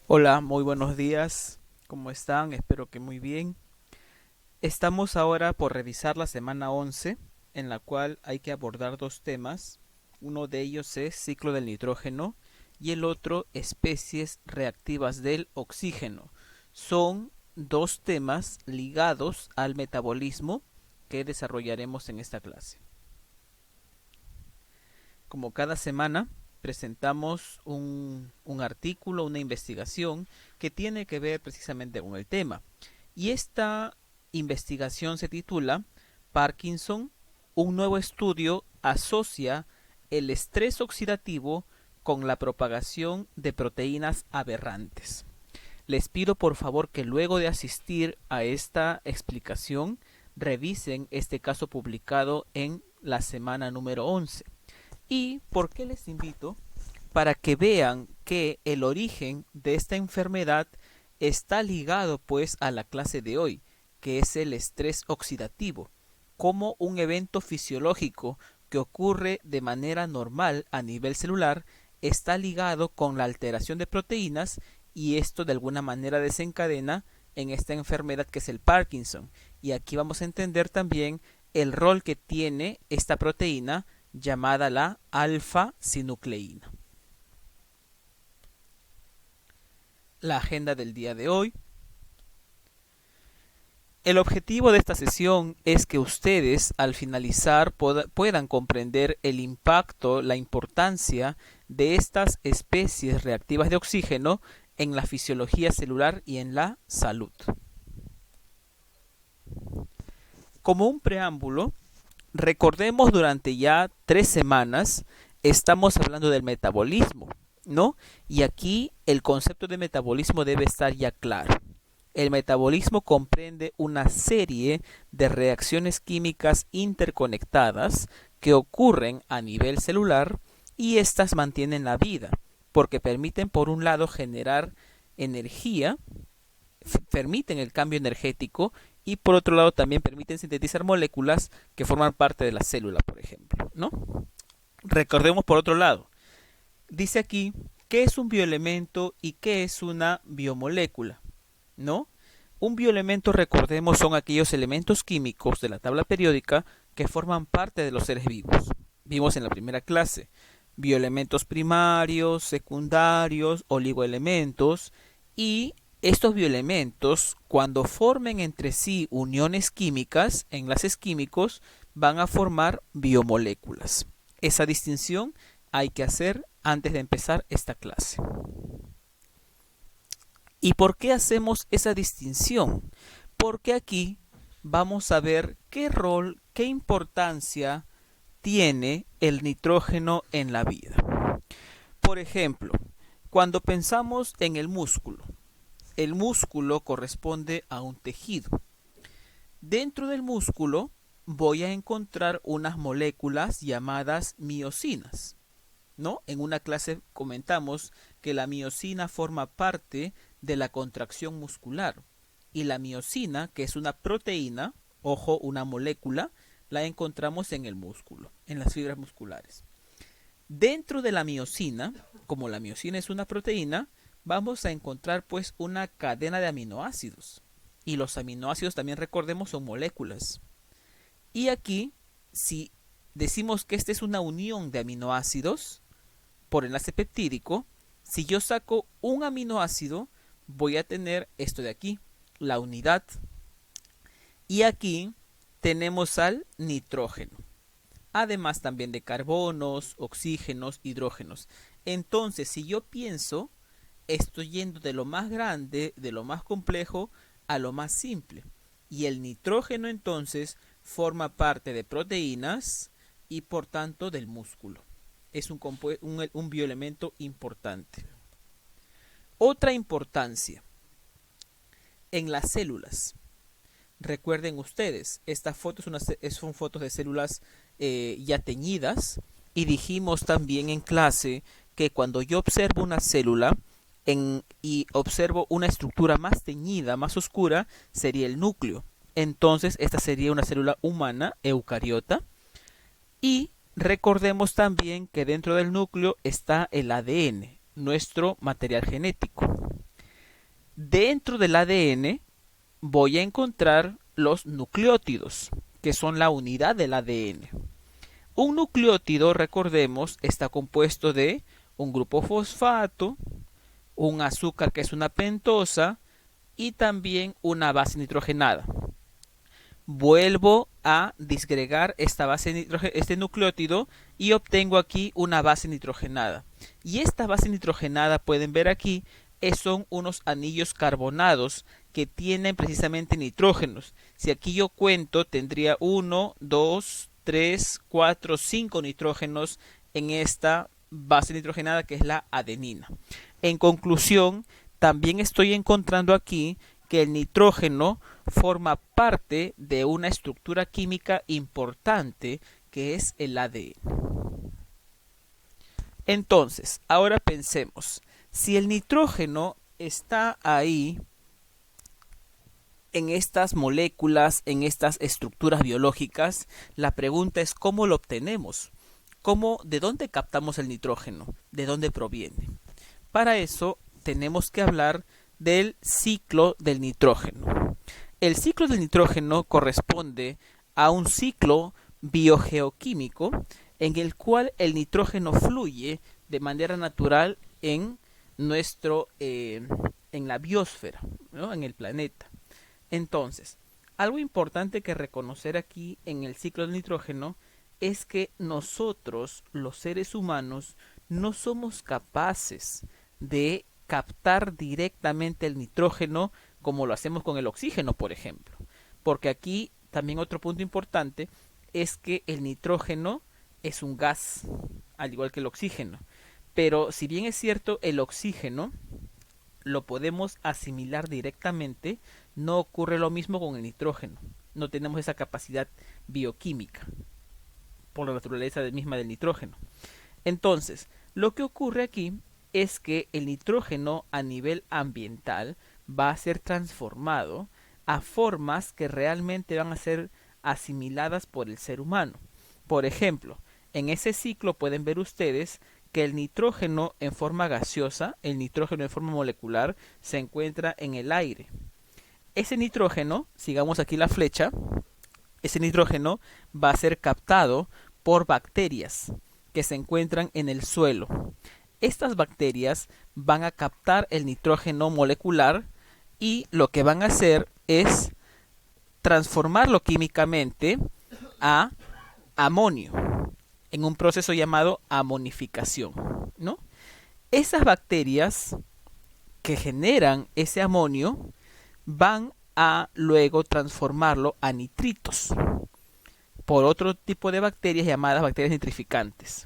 Hola, muy buenos días. ¿Cómo están? Espero que muy bien. Estamos ahora por revisar la semana 11, en la cual hay que abordar dos temas. Uno de ellos es ciclo del nitrógeno y el otro especies reactivas del oxígeno. Son dos temas ligados al metabolismo que desarrollaremos en esta clase. Como cada semana, presentamos un artículo, una investigación que tiene que ver precisamente con el tema. Y esta investigación se titula Parkinson, un nuevo estudio asocia el estrés oxidativo con la propagación de proteínas aberrantes. Les pido por favor que luego de asistir a esta explicación revisen este caso publicado en la semana número 11. ¿Y por qué les invito? Para que vean que el origen de esta enfermedad está ligado pues a la clase de hoy, que es el estrés oxidativo, como un evento fisiológico que ocurre de manera normal a nivel celular, está ligado con la alteración de proteínas y esto de alguna manera desencadena en esta enfermedad que es el Parkinson. Y aquí vamos a entender también el rol que tiene esta proteína llamada la alfa-sinucleína. La agenda del día de hoy. El objetivo de esta sesión es que ustedes al finalizar puedan comprender el impacto, la importancia de estas especies reactivas de oxígeno en la fisiología celular y en la salud. Como un preámbulo, recordemos durante ya 3 semanas estamos hablando del metabolismo, ¿no? Y aquí el concepto de metabolismo debe estar ya claro. El metabolismo comprende una serie de reacciones químicas interconectadas que ocurren a nivel celular y éstas mantienen la vida, porque permiten por un lado generar energía, permiten el cambio energético y por otro lado también permiten sintetizar moléculas que forman parte de la célula, por ejemplo, ¿no? Recordemos por otro lado, dice aquí qué es un bioelemento y qué es una biomolécula, ¿no? Un bioelemento, recordemos, son aquellos elementos químicos de la tabla periódica que forman parte de los seres vivos. Vimos en la primera clase bioelementos primarios, secundarios, oligoelementos y estos bioelementos, cuando formen entre sí uniones químicas, enlaces químicos, van a formar biomoléculas. Esa distinción hay que hacer antes de empezar esta clase. ¿Y por qué hacemos esa distinción? Porque aquí vamos a ver qué rol, qué importancia tiene el nitrógeno en la vida. Por ejemplo, cuando pensamos en el músculo corresponde a un tejido. Dentro del músculo voy a encontrar unas moléculas llamadas miocinas, ¿no? En una clase comentamos que la miocina forma parte de la contracción muscular y la miocina, que es una proteína, ojo, una molécula, la encontramos en el músculo, en las fibras musculares. Dentro de la miocina, como la miocina es una proteína, vamos a encontrar pues una cadena de aminoácidos. Y los aminoácidos también recordemos son moléculas. Y aquí, si decimos que esta es una unión de aminoácidos por enlace peptídico, si yo saco un aminoácido, voy a tener esto de aquí, la unidad. Y aquí tenemos al nitrógeno. Además también de carbonos, oxígenos, hidrógenos. Entonces, si yo pienso, estoy yendo de lo más grande, de lo más complejo, a lo más simple. Y el nitrógeno entonces forma parte de proteínas y por tanto del músculo. Es un bioelemento importante. Otra importancia en las células. Recuerden ustedes, estas fotos son fotos de células ya teñidas y dijimos también en clase que cuando yo observo una célula y observo una estructura más teñida, más oscura, sería el núcleo. Entonces esta sería una célula humana, eucariota. Y recordemos también que dentro del núcleo está el ADN, nuestro material genético. Dentro del ADN voy a encontrar los nucleótidos, que son la unidad del ADN. Un nucleótido, recordemos, está compuesto de un grupo fosfato, un azúcar que es una pentosa y también una base nitrogenada. Vuelvo a disgregar este nucleótido y obtengo aquí una base nitrogenada. Y esta base nitrogenada, pueden ver aquí, son unos anillos carbonados que tienen precisamente nitrógenos. Si aquí yo cuento, tendría 1, 2, 3, 4, 5 nitrógenos en esta base nitrogenada que es la adenina. En conclusión, también estoy encontrando aquí que el nitrógeno forma parte de una estructura química importante que es el ADN. Entonces, ahora pensemos, si el nitrógeno está ahí en estas moléculas, en estas estructuras biológicas, la pregunta es ¿cómo lo obtenemos? ¿De dónde captamos el nitrógeno? ¿De dónde proviene? Para eso tenemos que hablar del ciclo del nitrógeno. El ciclo del nitrógeno corresponde a un ciclo biogeoquímico en el cual el nitrógeno fluye de manera natural en la biosfera, ¿no? En el planeta. Entonces, algo importante que reconocer aquí en el ciclo del nitrógeno es que nosotros, los seres humanos, no somos capaces de captar directamente el nitrógeno como lo hacemos con el oxígeno, por ejemplo. Porque aquí también otro punto importante es que el nitrógeno es un gas, al igual que el oxígeno. Pero si bien es cierto, el oxígeno lo podemos asimilar directamente, no ocurre lo mismo con el nitrógeno. No tenemos esa capacidad bioquímica por la naturaleza misma del nitrógeno. Entonces, lo que ocurre aquí es que el nitrógeno a nivel ambiental va a ser transformado a formas que realmente van a ser asimiladas por el ser humano. Por ejemplo, en ese ciclo pueden ver ustedes que el nitrógeno en forma gaseosa, el nitrógeno en forma molecular, se encuentra en el aire. Ese nitrógeno, sigamos aquí la flecha, ese nitrógeno va a ser captado por bacterias que se encuentran en el suelo. Estas bacterias van a captar el nitrógeno molecular y lo que van a hacer es transformarlo químicamente a amonio en un proceso llamado amonificación, ¿no? Esas bacterias que generan ese amonio van a luego transformarlo a nitritos por otro tipo de bacterias llamadas bacterias nitrificantes.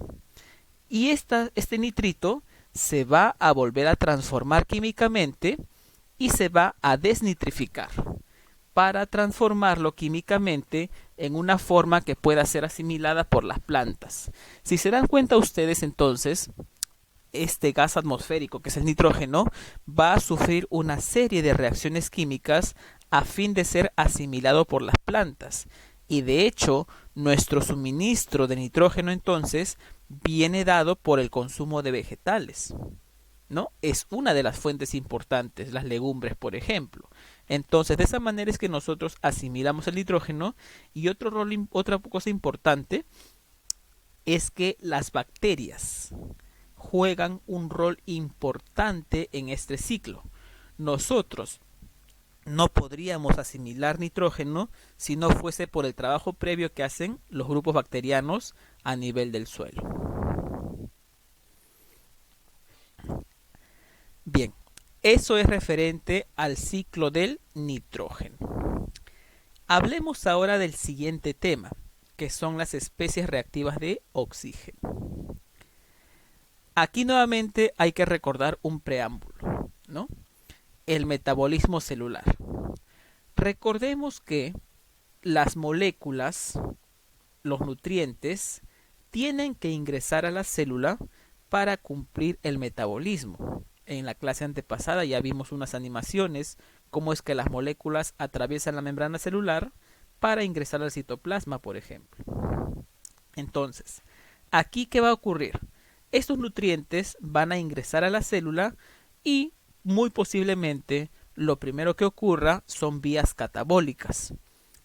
Y este nitrito se va a volver a transformar químicamente y se va a desnitrificar para transformarlo químicamente en una forma que pueda ser asimilada por las plantas. Si se dan cuenta ustedes, entonces, este gas atmosférico, que es el nitrógeno, va a sufrir una serie de reacciones químicas a fin de ser asimilado por las plantas. Y de hecho, nuestro suministro de nitrógeno entonces viene dado por el consumo de vegetales, ¿no? Es una de las fuentes importantes, las legumbres, por ejemplo. Entonces, de esa manera es que nosotros asimilamos el nitrógeno. Y otra cosa importante es que las bacterias juegan un rol importante en este ciclo. Nosotros no podríamos asimilar nitrógeno si no fuese por el trabajo previo que hacen los grupos bacterianos a nivel del suelo. Bien, eso es referente al ciclo del nitrógeno. Hablemos ahora del siguiente tema, que son las especies reactivas de oxígeno. Aquí nuevamente hay que recordar un preámbulo, ¿no? El metabolismo celular. Recordemos que las moléculas, los nutrientes, tienen que ingresar a la célula para cumplir el metabolismo. En la clase antepasada ya vimos unas animaciones, cómo es que las moléculas atraviesan la membrana celular para ingresar al citoplasma, por ejemplo. Entonces, ¿aquí qué va a ocurrir? Estos nutrientes van a ingresar a la célula y muy posiblemente lo primero que ocurra son vías catabólicas,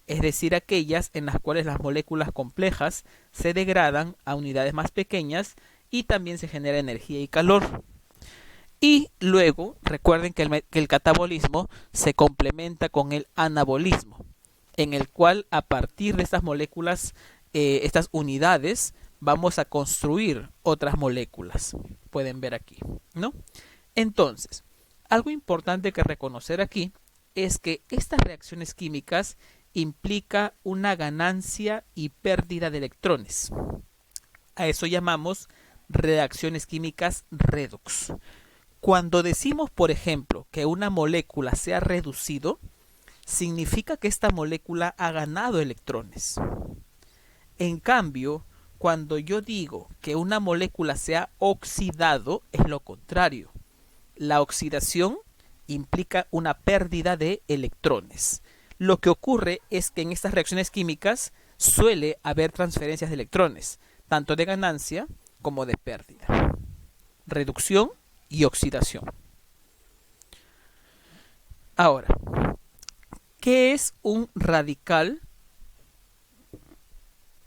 es decir, aquellas en las cuales las moléculas complejas se degradan a unidades más pequeñas y también se genera energía y calor. Y luego, recuerden que el catabolismo se complementa con el anabolismo, en el cual a partir de estas moléculas, estas unidades, vamos a construir otras moléculas. Pueden ver aquí, ¿no? Entonces, algo importante que reconocer aquí es que estas reacciones químicas implica una ganancia y pérdida de electrones. A eso llamamos reacciones químicas redox. Cuando decimos, por ejemplo, que una molécula se ha reducido, significa que esta molécula ha ganado electrones. En cambio, cuando yo digo que una molécula se ha oxidado, es lo contrario. La oxidación implica una pérdida de electrones. Lo que ocurre es que en estas reacciones químicas suele haber transferencias de electrones, tanto de ganancia como de pérdida. Reducción y oxidación. Ahora, ¿qué es un radical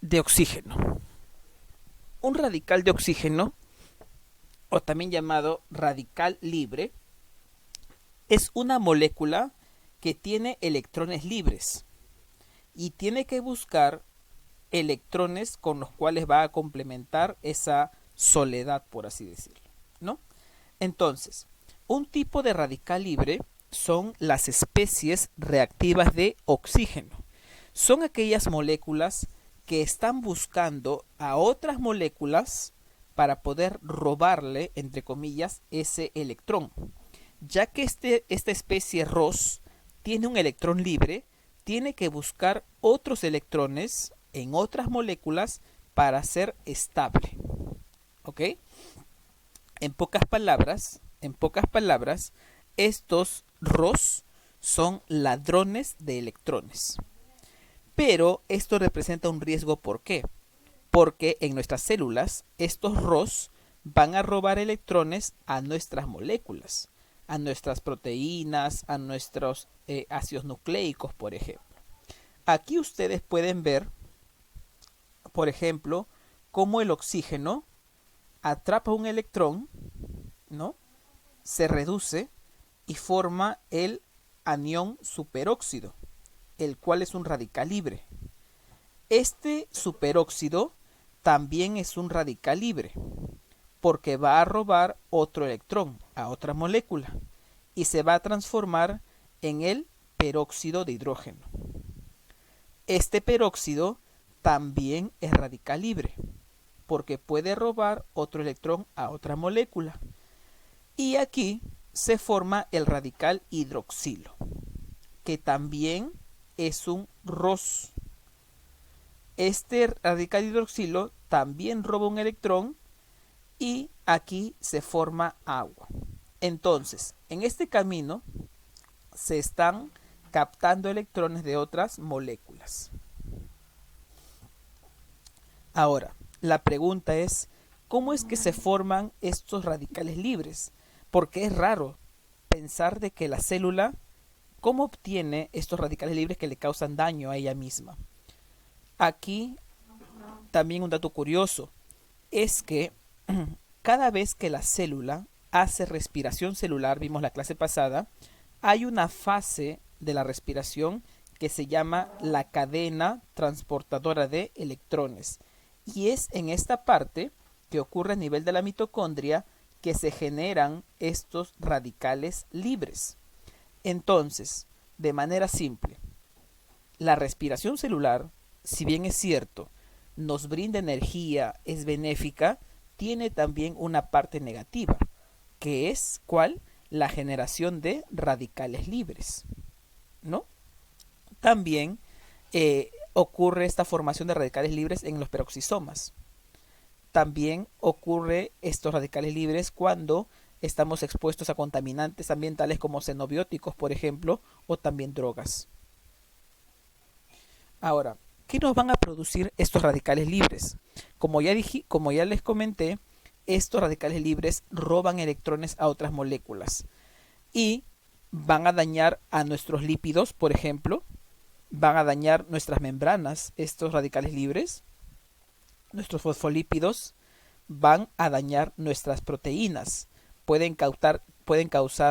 de oxígeno? Un radical de oxígeno, o también llamado radical libre, es una molécula que tiene electrones libres y tiene que buscar electrones con los cuales va a complementar esa soledad, por así decirlo, ¿no? Entonces, un tipo de radical libre son las especies reactivas de oxígeno. Son aquellas moléculas que están buscando a otras moléculas para poder robarle, entre comillas, ese electrón. Ya que esta especie ROS tiene un electrón libre, tiene que buscar otros electrones en otras moléculas para ser estable. ¿Ok? En pocas palabras, estos ROS son ladrones de electrones. Pero esto representa un riesgo, ¿por qué? Porque en nuestras células, estos ROS van a robar electrones a nuestras moléculas, a nuestras proteínas, a nuestros ácidos nucleicos, por ejemplo. Aquí ustedes pueden ver, por ejemplo, cómo el oxígeno atrapa un electrón, ¿no? Se reduce y forma el anión superóxido, el cual es un radical libre. Este superóxido también es un radical libre, porque va a robar otro electrón a otra molécula y se va a transformar en el peróxido de hidrógeno. Este peróxido también es radical libre, porque puede robar otro electrón a otra molécula. Y aquí se forma el radical hidroxilo, que también es un ROS. Este radical hidroxilo también roba un electrón y aquí se forma agua. Entonces, en este camino se están captando electrones de otras moléculas. Ahora, la pregunta es, ¿cómo es que se forman estos radicales libres? Porque es raro pensar de que la célula, ¿cómo obtiene estos radicales libres que le causan daño a ella misma? Aquí también un dato curioso es que cada vez que la célula hace respiración celular, vimos la clase pasada, hay una fase de la respiración que se llama la cadena transportadora de electrones. Y es en esta parte que ocurre a nivel de la mitocondria que se generan estos radicales libres. Entonces, de manera simple, la respiración celular, si bien es cierto, nos brinda energía, es benéfica, tiene también una parte negativa, que es ¿cuál? La generación de radicales libres, ¿no? También ocurre esta formación de radicales libres en los peroxisomas. También ocurre estos radicales libres cuando estamos expuestos a contaminantes ambientales como xenobióticos, por ejemplo, o también drogas. Ahora, ¿qué nos van a producir estos radicales libres? Como ya les comenté, estos radicales libres roban electrones a otras moléculas y van a dañar a nuestros lípidos, por ejemplo, van a dañar nuestras membranas, estos radicales libres, nuestros fosfolípidos, van a dañar nuestras proteínas, pueden causar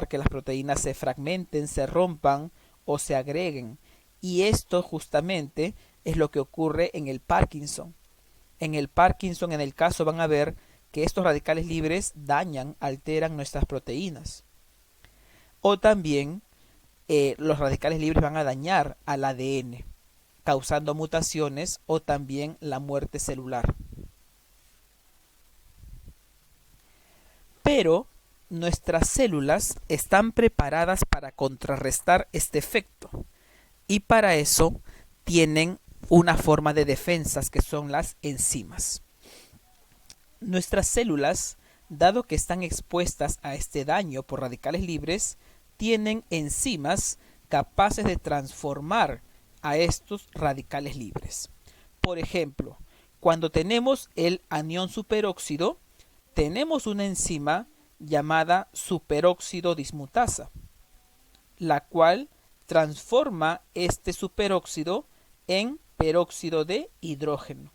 que las proteínas se fragmenten, se rompan o se agreguen. Y esto justamente es lo que ocurre en el Parkinson. En el Parkinson, en el caso, van a ver que estos radicales libres dañan, alteran nuestras proteínas. O también los radicales libres van a dañar al ADN, causando mutaciones o también la muerte celular. Pero nuestras células están preparadas para contrarrestar este efecto y para eso tienen una forma de defensas que son las enzimas. Nuestras células, dado que están expuestas a este daño por radicales libres, tienen enzimas capaces de transformar a estos radicales libres. Por ejemplo, cuando tenemos el anión superóxido, tenemos una enzima llamada superóxido dismutasa, la cual transforma este superóxido en peróxido de hidrógeno.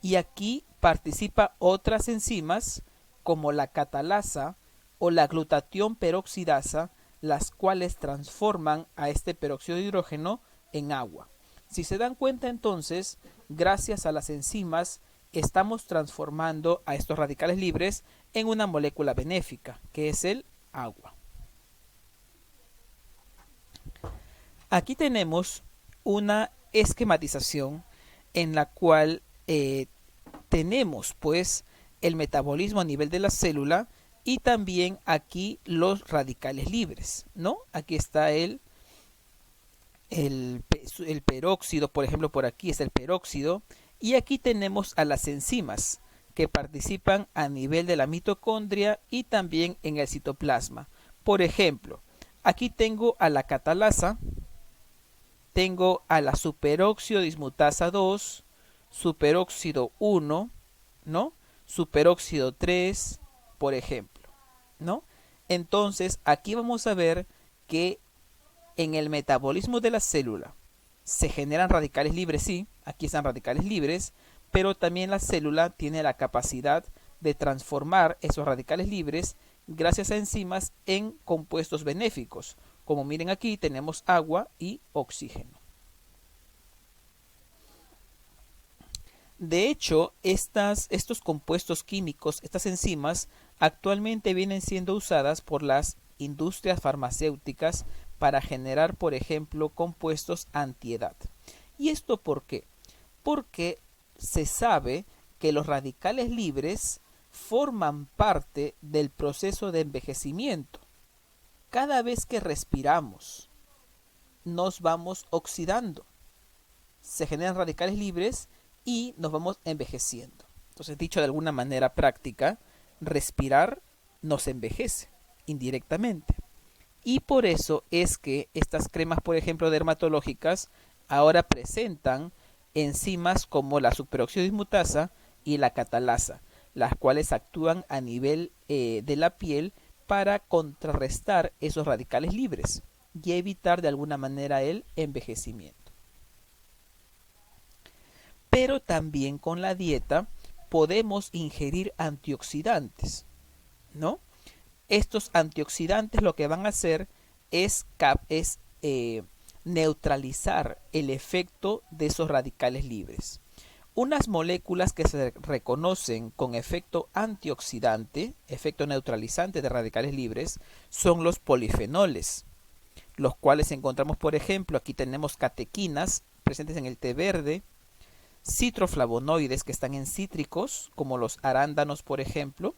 Y aquí participa otras enzimas como la catalasa o la glutatión peroxidasa, las cuales transforman a este peróxido de hidrógeno en agua. Si se dan cuenta entonces, gracias a las enzimas estamos transformando a estos radicales libres en una molécula benéfica, que es el agua. Aquí tenemos una esquematización en la cual tenemos pues el metabolismo a nivel de la célula y también aquí los radicales libres, ¿no? Aquí está el peróxido, por ejemplo, por aquí es el peróxido, y aquí tenemos a las enzimas que participan a nivel de la mitocondria y también en el citoplasma. Por ejemplo, aquí tengo a la catalasa, tengo a la superóxido dismutasa 2, superóxido 1, ¿no? Superóxido 3, por ejemplo, ¿no? Entonces, aquí vamos a ver que en el metabolismo de la célula se generan radicales libres, sí, aquí están radicales libres, pero también la célula tiene la capacidad de transformar esos radicales libres gracias a enzimas en compuestos benéficos. Como miren aquí tenemos agua y oxígeno. De hecho, estos compuestos químicos, estas enzimas, actualmente vienen siendo usadas por las industrias farmacéuticas para generar, por ejemplo, compuestos antiedad. ¿Y esto por qué? Porque se sabe que los radicales libres forman parte del proceso de envejecimiento. Cada vez que respiramos, nos vamos oxidando. Se generan radicales libres y nos vamos envejeciendo. Entonces, dicho de alguna manera práctica, respirar nos envejece indirectamente. Y por eso es que estas cremas, por ejemplo, dermatológicas, ahora presentan enzimas como la superóxido dismutasa y la catalasa, las cuales actúan a nivel de la piel para contrarrestar esos radicales libres y evitar de alguna manera el envejecimiento. Pero también con la dieta podemos ingerir antioxidantes, ¿no? Estos antioxidantes lo que van a hacer es neutralizar el efecto de esos radicales libres. Unas moléculas que se reconocen con efecto antioxidante, efecto neutralizante de radicales libres, son los polifenoles, los cuales encontramos, por ejemplo, aquí tenemos catequinas presentes en el té verde, citroflavonoides que están en cítricos, como los arándanos, por ejemplo,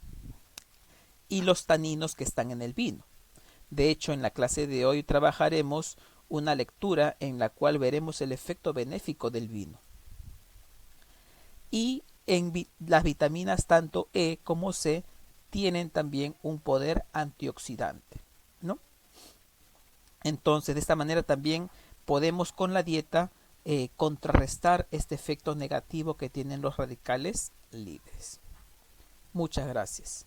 y los taninos que están en el vino. De hecho, en la clase de hoy trabajaremos una lectura en la cual veremos el efecto benéfico del vino. Y las vitaminas tanto E como C tienen también un poder antioxidante, ¿no? Entonces, de esta manera también podemos con la dieta contrarrestar este efecto negativo que tienen los radicales libres. Muchas gracias.